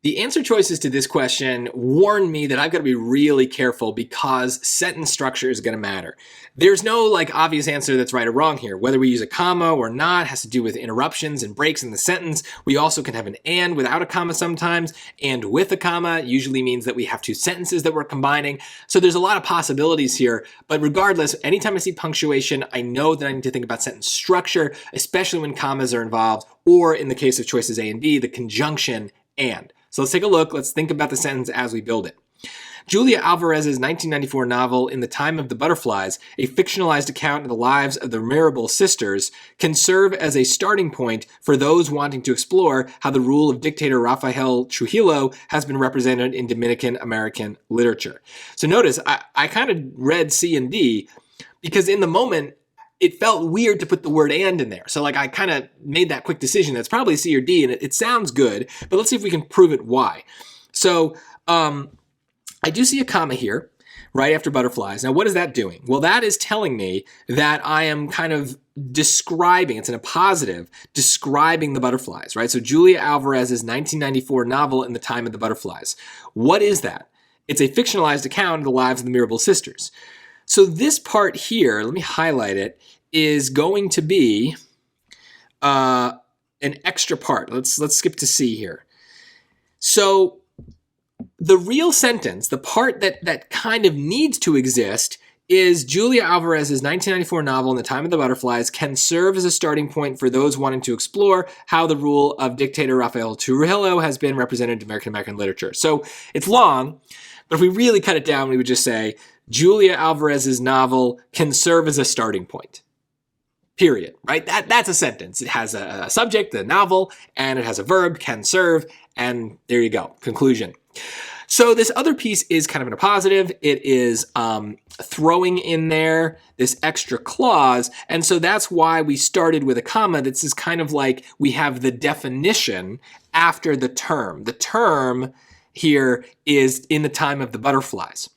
The answer choices to this question warn me that I've got to be really careful because sentence structure is going to matter. There's no like obvious answer that's right or wrong here. Whether we use a comma or not has to do with interruptions and breaks in the sentence. We also can have an and without a comma sometimes, and with a comma usually means that we have two sentences that we're combining. So there's a lot of possibilities here, but regardless, anytime I see punctuation, I know that I need to think about sentence structure, especially when commas are involved, or in the case of choices A and B, the conjunction and. So let's take a look. Let's think about the sentence as we build it. Julia Alvarez's 1994 novel, In the Time of the Butterflies, a fictionalized account of the lives of the Mirabal sisters, can serve as a starting point for those wanting to explore how the rule of dictator Rafael Trujillo has been represented in Dominican American literature. So notice, I kind of read C and D because in the moment, it felt weird to put the word and in there. So like I kind of made that quick decision. That's probably C or D, and it sounds good, but let's see if we can prove it why. So I do see a comma here right after butterflies. Now what is that doing? Well, that is telling me that I am kind of describing, it's in a positive, describing the butterflies, right? So Julia Alvarez's 1994 novel, In the Time of the Butterflies. What is that? It's a fictionalized account of the lives of the Mirabal sisters. So this part here, let me highlight it, is going to be an extra part. Let's skip to C here. So the real sentence, the part that kind of needs to exist, is Julia Alvarez's 1994 novel, In the Time of the Butterflies, can serve as a starting point for those wanting to explore how the rule of dictator Rafael Trujillo has been represented in American literature. So it's long, but if we really cut it down, we would just say, Julia Alvarez's novel can serve as a starting point. Period, right? That's a sentence. It has a subject, the novel, and it has a verb, can serve, and there you go, conclusion. So this other piece is kind of in a positive. It is throwing in there this extra clause, and so that's why we started with a comma. This is kind of like we have the definition after the term. The term here is In the Time of the Butterflies.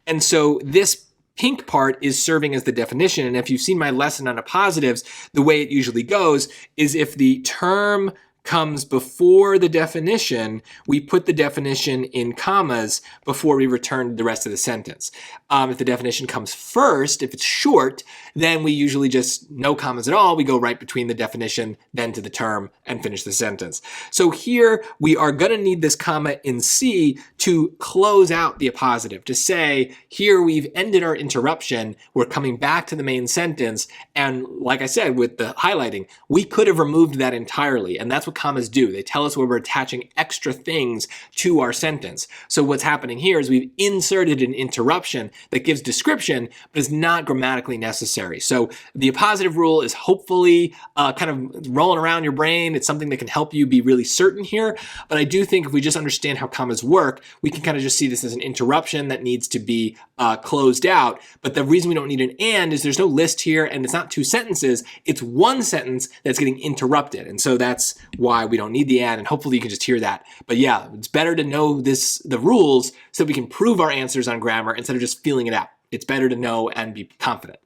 And so this pink part is serving as the definition. And if you've seen my lesson on appositives, the way it usually goes is if the term comes before the definition, we put the definition in commas before we return the rest of the sentence. If the definition comes first, if it's short, then we usually just no commas at all. We go right between the definition, then to the term, and finish the sentence. So here we are going to need this comma in C to close out the appositive, to say, here we've ended our interruption, we're coming back to the main sentence, and like I said, with the highlighting, we could have removed that entirely, and that's what commas do. They tell us where we're attaching extra things to our sentence. So what's happening here is we've inserted an interruption that gives description, but is not grammatically necessary. So the appositive rule is hopefully kind of rolling around your brain. It's something that can help you be really certain here. But I do think if we just understand how commas work, we can kind of just see this as an interruption that needs to be closed out. But the reason we don't need an and is there's no list here, and it's not two sentences. It's one sentence that's getting interrupted. And so that's why we don't need the and hopefully you can just hear that. But yeah, it's better to know the rules so that we can prove our answers on grammar instead of just feeling it out. It's better to know and be confident.